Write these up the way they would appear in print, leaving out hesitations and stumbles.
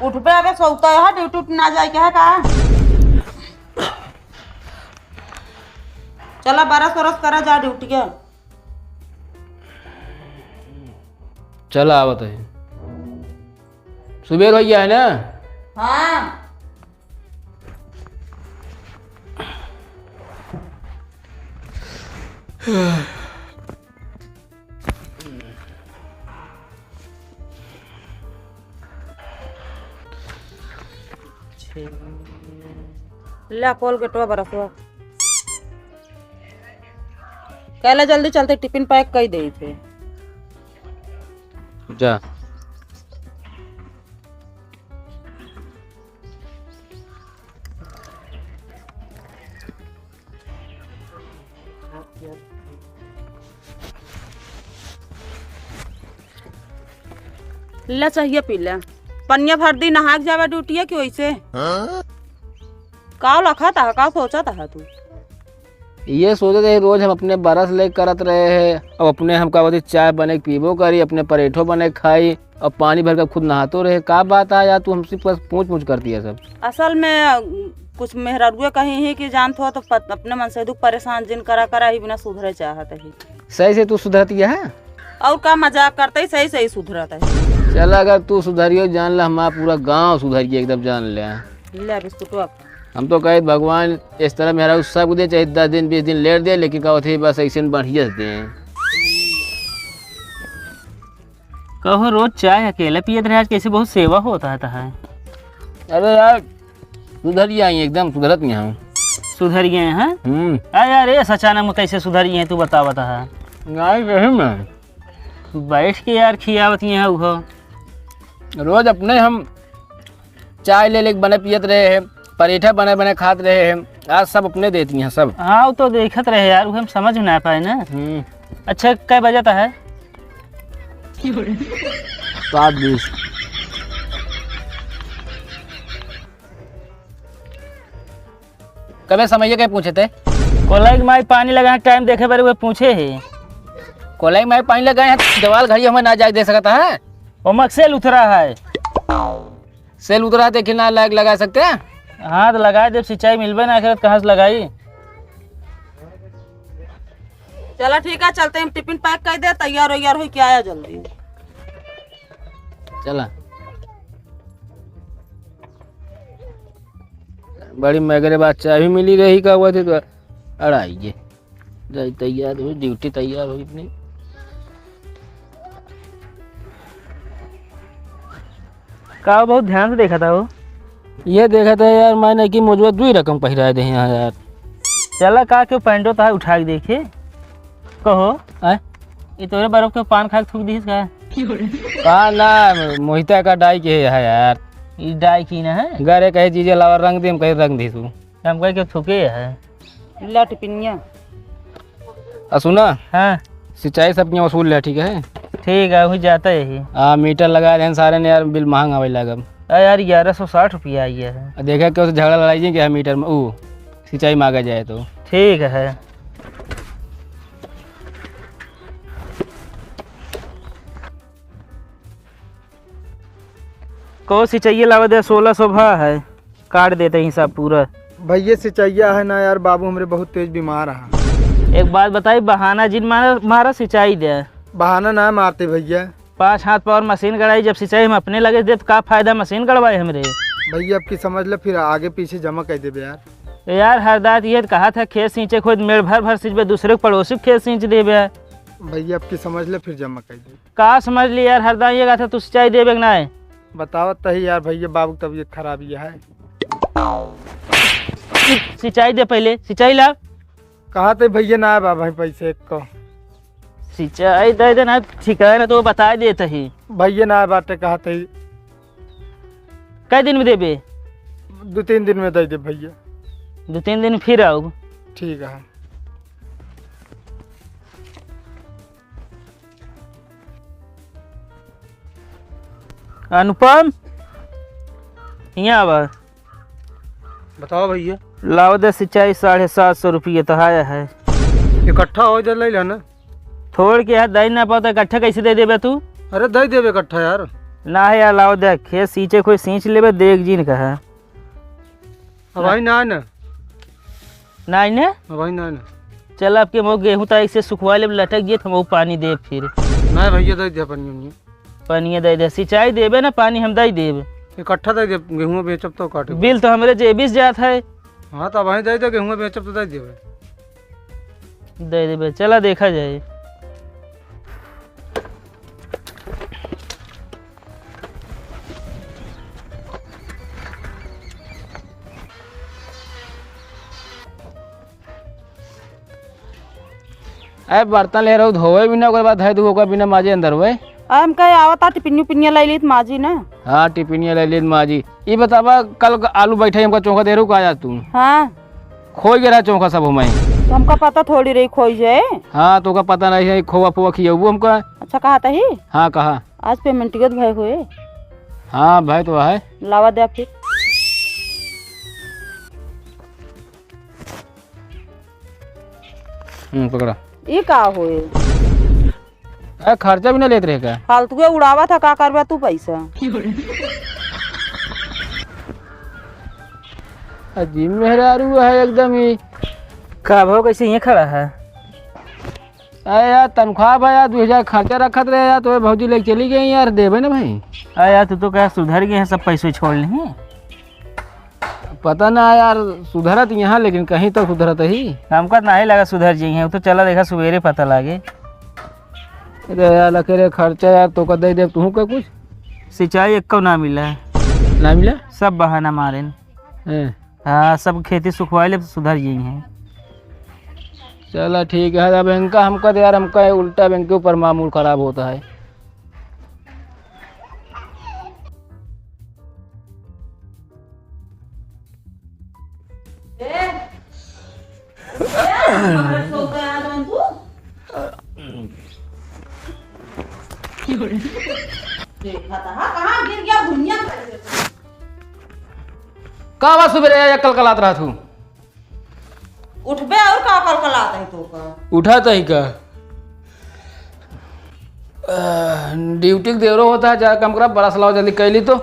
उठ पे अबे सोता है ड्यूटी उठ ना जाए क्या है का। चला 12 करा जा ड्यूटी के। चल आवत है सुबेर भैया है ना। हाँ ला कॉल गेटवा बरसवा कहला जल्दी चलते टिफिन पैक कर दे थे। जा ला चाहिए पी ले पनिया भर दी नहा के जावा ड्यूटी है कि वैसे का लखा था का सोचा था तू। ये सोचे थे रोज हम अपने बरस ले करत रहे हैं अब अपने हम का चाय बने पीबो करी अपने परेठो बने खाई और पानी भर कर खुद नहातो रहे। का बात है यार तू हमसे बस पूछ करती है सब। असल में कुछ मेहरारुए कहीं है कि जानत हो तो अपने मन से दुख परेशान जिन करा ही बिना सुधरे चाहत है। सही से तू सुधरती है और का मजाक करते ही सही सुधरत है। चल अगर तू सुधरियो जान ले हमारा पूरा गांव सुधरिए एकदम जान ले बिस्कुट। हम तो कहे भगवान इस तरह मेरा सब दे चाहे 10 दिन 20 दिन लेट दे लेकिन कहो थे बस ऐसे बढ़िया दे। कहो रोज चाय अकेले पियत रहे आज कैसे बहुत सेवा होता है। अरे यार सुधर आई एकदम सुधरत नहीं हूँ। सुधर गए हैं अरे यार ये अचानक में कैसे सुधर गए तू बता है। नहीं मैं बैठ के यार खियावती है वो रोज अपने हम चाय ले बने पियत रहे हैं परेठा बने खाते रहे हैं आज सब अपने देती हैं सब। हाँ वो तो देखत रहे यार वो हम समझ ना पाए ना। अच्छा क्या बजाता है 7:20 कभी समझिए क्या पूछे थे। कोलाई माई पानी लगाने टाइम देखे बारे वो पूछे है। कोलाई में पानी लगाए हैं दवाल घड़ी हमें ना जाके दे सकता है। वो मकसेल उतरा है सेल उतरा थे कि ना लायक लगा सकते हैं। हाँ तो लगाए जब सिंचाई मिलबे ना करे कहाँ से लगाई। चला ठीक है चलते हम टिफिन पैक कर दे तैयार हो क्या आया जल्दी। चला बड़ी मगरे बात चाय भी मिली रही का हुआ थे तो अड़ाइए तैयार हुई ड्यूटी तैयार हुई अपनी। का बहुत ध्यान से देखा था वो। ये देखा था यार मैंने कि मुझे 2 रकम पहिरा दे यहाँ यार। चला का क्यों पैंटो था उठा के देखे कहो आए ये तोरे बर्फ के पान खा के थूक दी का ना मोहिता का डाई के है यार। ये डाई की ना है गरे कहे चीजें लावा रंग दे हम कहीं रंग दी तू हम कह के थूके है। ला टिफिनिया सुना हाँ सिंचाई सब यहाँ वसूल ले ठीक है वही जाता यही। हाँ मीटर लगा रहे हैं सारे ने यार बिल महंगा आवे लगा यार 1160 रुपया आई है। देखा क्या झगड़ा लड़ाई क्या मीटर में वो सिंचाई मांगा जाए तो ठीक है। को सिंचाई लावा दे 1600 है काट देते हिसाब पूरा। भैया सिंचाइया है ना यार बाबू हमारे बहुत तेज बीमार है। एक बात बताई बहाना जिन मारा सिंचाई दे बहाना ना मारते भैया 5 हाथ पावर मशीन गड़ाई जब सिंचाई हम अपने लगे दे तो का फायदा मशीन गड़वाए हमरे। भैया अब की समझ ले फिर आगे पीछे जमा कर दे यार। यार हर दात ये कहा था खेत सींचे खुद मेड़ भर सींचे दूसरे पड़ोसी खेत सींच दे भैया अब की समझ ले फिर जमा कर दे। का समझ ली यार हर दात ये कहा था तू सिंचाई दे ना है बतावत तही यार भैया बाबू तबीयत खराब है। सिंचाई दे पहले सिंचाई ला कहा थे भैया ना बा भाई पैसे को सिंचाई दे देना ठीक है ना तो बता देते ही भैया ना बाटे कहा थे कै दिन में देबे 2-3 दिन में दे दे भैया 2-3 दिन फिर आओ ठीक है। अनुपम यहाँ आवा बताओ भैया लाओ दे सिंचाई 750 रुपये तो आया है। इकट्ठा हो जाए ले लेना थोड़ के हाथ दे ना पाता इकट्ठा कैसे दे देबे तू। अरे दे देवे इकट्ठा यार ना है यार, लाओ देख खेत सींचे कोई सींच लेबे देख जी ने कहा। भाई ना ना ना ने भाई ना ना चल आपके मो गेहूँ तो ऐसे सुखवा ले लटक गए तो पानी दे फिर ना भैया दे दिया पानी पानी दे दे सिंचाई देबे ना पानी हम दे देब। इकट्ठा दे दे गेहूँ बेचब तो काटे बिल तो हमारे जेबी से जात है। हाँ तो वहीं दे दे गेहूँ बेचब तो दे देवे। दे देबे चला देखा जाए। अरे बर्तन ले रहा हूँ धोए बिना ओकर बाद धो दू ओकर बिना माजे अंदर हुए। हम कहे आवता टिपिन्यू ले ली माजी ना। हाँ टिफिनिया ले ली माजी। ये बतावा कल आलू बैठे हमका चौंका दे रू कहा तू हाँ खोई गिरा चौंका सब हमें। तो हमका पता थोड़ी रही खोई जाए। हाँ तो का पता नहीं है खोवा फोवा खियाबू हमका। अच्छा कहा था ही हाँ कहा आज पेमेंट के भाई हुए। हाँ भाई तो है लावा दे फिर। पकड़ा। ये का हुए अरे खर्चा भी ना लेते रहे का फालतू के उड़ावा था का करवा तू पैसा। अजीब मेहरारू है एकदम ही। का भाव कैसे ये खड़ा है। अरे यार तनख्वाह भाई यार 2000 खर्चा रखत रहे यार तो भौजी लेके चली गई यार देवे ना भाई। अरे यार तू तो क्या सुधर गए हैं सब पैसे छोड़ ली। पता ना यार सुधरत यहाँ लेकिन कहीं तो सुधरत ही। हमका ना ही लगा सुधर जाइए तो चला देखा सवेरे पता लागे। अरे यार अकेले खर्चा यार तो का दे दे तू का कुछ सिंचाई एक को ना मिला है ना मिला। सब बहाना मारे। हाँ सब खेती सुखवा ले सुधर जाइए हैं। चला ठीक है। अब इनका हमका तो यार हमका उल्टा बैंक के ऊपर मामूल खराब होता है। कहाँ बात सुबह या कल कलात रहा तू उठबे और का कल कलाता है तो का उठा तो ही का ड्यूटी देवरो होता है जा कम करा बड़ा सलाह जल्दी कैली तो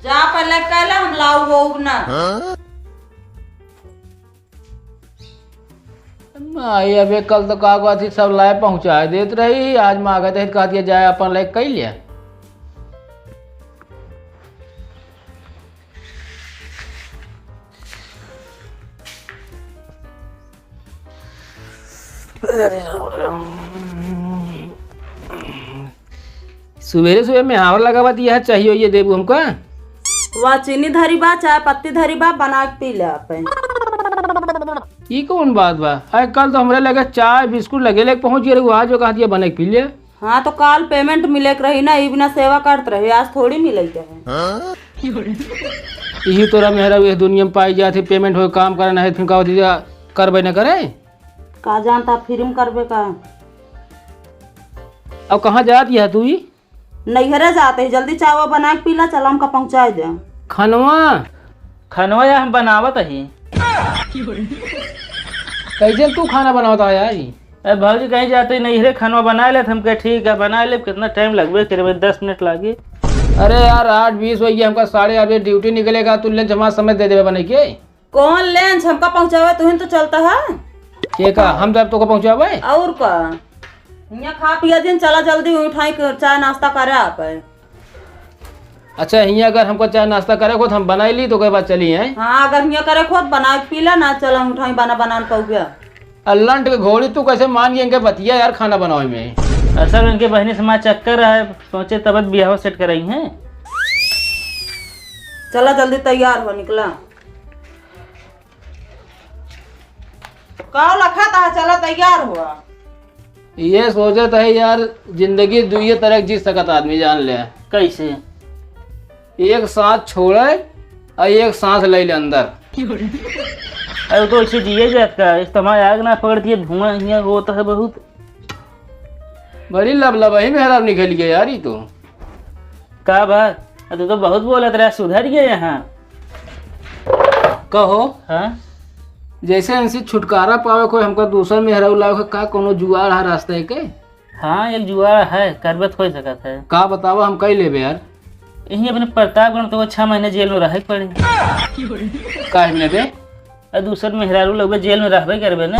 जा पहले कहला हम लाऊ वो ना। आई अबे कल तो का थी सब लाए पहुँचा देत रही आज मांगा थे कह दिया जाए अपन लाए कह लिया। सवेरे सुबह में हावर लगा बात यह चाहिए ये देबू हमको। वह चीनी धरी बा चाय पत्ती धरी बा बना के पी ले अपन। ये कौन बात बा। अरे कल तो हमरे लगे चाय बिस्कुट लगे लेके पहुंच गए आज जो कहा दिया बना के पी लिया। हाँ तो काल पेमेंट मिले के रही ना ई बिना सेवा करते रहे आज थोड़ी मिले है। यही तोरा मेहरा इस दुनिया में पाई जाती पेमेंट हो काम करना है फिर कहा करबे न करे का जानता फिर करबे का। अब कहाँ जाती है तू नैहरे जाते ही जल्दी चाय बना के पीला चल हमका पहुँचा दे। खनवा या हम बनावत ही कैसे तू खाना बनाता है यार। अरे भाजी कहीं जाते नहीं रे खनवा बना ले हम कहे ठीक है बना ले कितना टाइम लगभग करीब 10 मिनट लागे। अरे यार 8:20 हो गया हमका 8:30 बजे ड्यूटी निकलेगा तू ले जमा समय दे देवे बने के। कौन लेंस हमका पहुँचावे तुहिन तो चलता है के का हम जब तो को पहुँचावे और का यहाँ खा पिया दिन चला जल्दी उठाई चाय नाश्ता करे आप। अच्छा यहाँ अगर हमको चाय नाश्ता करे को तो हम बनाई ली तो कोई बात चली है। हाँ अगर यहाँ करे खुद बना के पीला ना चला उठाई बना पाऊ गया। अल्लाह के घोड़ी तू कैसे मान गई इनके बतिया यार खाना बनावे में। असल इनके बहनी से माँ चक्कर है सोचे तबत ब्याह सेट कर रही हैं। चला जल्दी तैयार हो निकला का लखा था चला तैयार हुआ। ये सोचे तो है यार जिंदगी दुई तरह जी सकत आदमी जान ले कैसे एक सांस छोड़े और एक सांस ले ले अंदर। अरे तो ऐसे जिए जात का इस्तेमाल आग ना पकड़ दिए धुआं यहाँ होता है बहुत बड़ी लबलबाही में हराम निकल गया यार। ये तो का बात अरे तो बहुत बोला तेरा सुधर गया यहाँ कहो। हाँ जैसे इनसे छुटकारा पावे कोई हमको दूसरा में हराऊ लावे का कोनो जुआड़ है रास्ते के। हाँ एक जुआ है करबत हो सकता है का बतावा हम कई लेबे यार। यही अपने प्रतापगढ़ तो 6 महीने जेल में रहे पड़े। काहे में बे? और दूसर मेहरारू लोग जेल में रहबे करबे ना।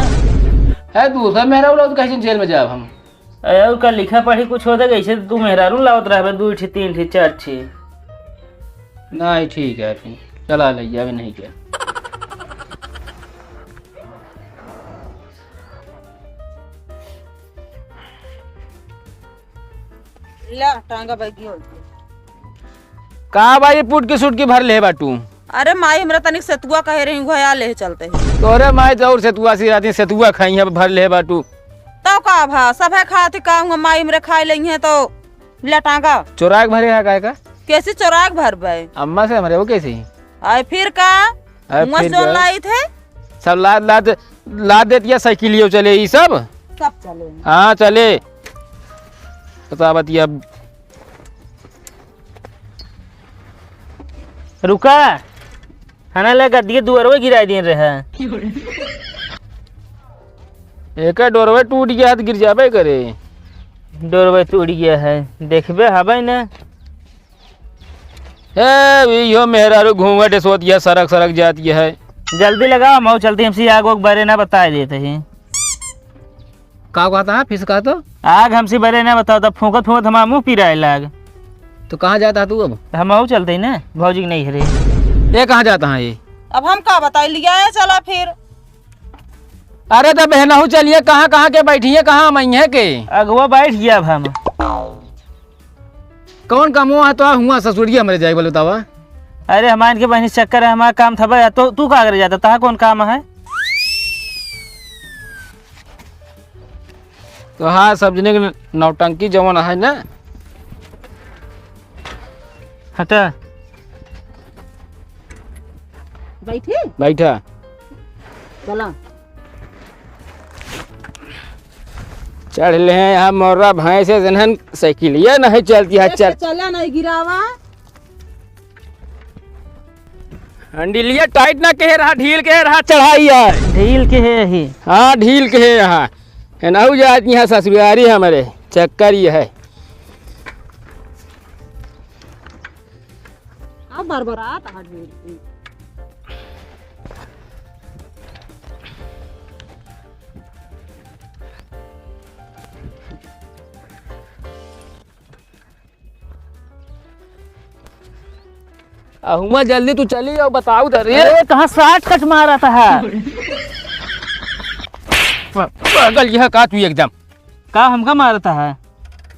है दूसरा मेहरारू लोग तो कैसे जेल में जाब हम? और का लिखा पढ़ी कुछ होता कैसे तू मेहरारू लावत रहबे 2 ठी 3 ठी 4 ठी। नहीं ठीक है फिर चला ले अभी नहीं क्या। ला टांगा बैगी हो। कहा भाई पुट की सुट की भर ले बाटू? अरे माई हमरा तनिक सतुआ कहे रही घया ले चलते हैं। तोरे माई जरूर सेतुआ सी राती सेतुआ खाई है भर ले बाटू। तो का भा सब है खाते कहूँगा माई हमरे खाए लेंगे है तो ला टांगा। चोरा के भरे है का? कैसे चोरा के भर बे? अम्मा से हमारे वो कैसे? आए फिर का मुँह फिर से क्या? लाई थे सब लाद देती साइकिलियो चले ये सब। सब चले। हाँ चले बता बतिया। रुका खाना लगा दिए दुआरवे गिरा दिए रहे। एक डोरवे टूट गया तो गिर जाबे करे। डोरवे टूट गया है देखबे हबे ना। यो मेहरारू घूंघट सोतिया सरक सरक जाती है। जल्दी लगाओ मऊ चलती हमसे आग वग बरे ना बता देते हैं। का कहता है फिर का तो आग हमसे बरे ना बताओ तब फूकत फूकत हमारा मुँह पी रहा है लाग। तो कहाँ जाता तू अब? हम मऊ चलते ही ना भौजी की नहीं हरे। ये कहाँ जाता है ये? अब हम का बताई लिया है चला फिर। अरे तो बहनाहू चलिए कहाँ कहाँ के बैठी है कहाँ मई है के? अगवा बैठ गया अब हम। कौन का मुँह है तो हुआ ससुरिया मरे जाए बोले बतावा। अरे हमारे के बहनी चक्कर है हमारा काम था भाई तो तू का करे जाता तहा कौन काम है? तो हाँ समझने के नौटंकी जवन है ना। हटा बैठी बैठा चला। चढ़ ले हैं यहाँ मोर्रा भैंस से जनहन साइकिलिया नहीं चलती है। चल चला नहीं गिरावा। हंडिलिया टाइट ना कहे रहा ढील कहे रहा चढ़ाई है। ढील के है ही। हाँ ढील कहे यहाँ है ना जाती है ससुरारी हमारे चक्कर ये है। अब बरबरात हट गई। हुआ जल्दी तू चली और बताऊ धरे। अरे कहाँ 60 कट मारा था। पागल यह का तू एकदम का हमका मारा था है?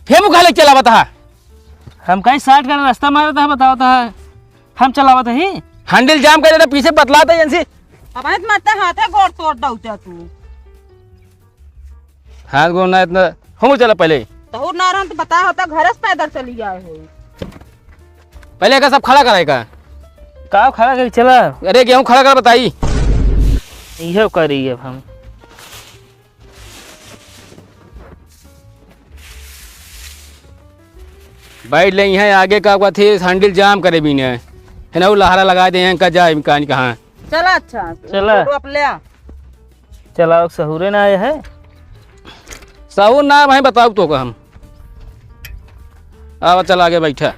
हे मुखाले चला बता। हम कहीं 60 का रास्ता मारा था बताओ था हम चलावत ही। हैंडल जाम कर देता पीछे बतलाता है इनसे। अब आयत मारते हाथे गोड़ तोड़ दउते तू। हाथ गोना इतना हम चला पहले। तो ना रहन तो बता होता घर से पैदल चली आए हो। पहले का सब खड़ा कराएगा। का खड़ा कर चला। अरे गेहूँ खड़ा कर बताई। यह करी अब हम। बैठ ले हैं आगे का थे हैंडल जाम करे भी है ना वो लहरा लगा दे हैं का जाए कहानी कहाँ। चला अच्छा चला। फोटो ले आ। चलाओ सहूरे ना आया है। सहूर ना भाई बताओ तो का हम। अब चल आगे बैठा।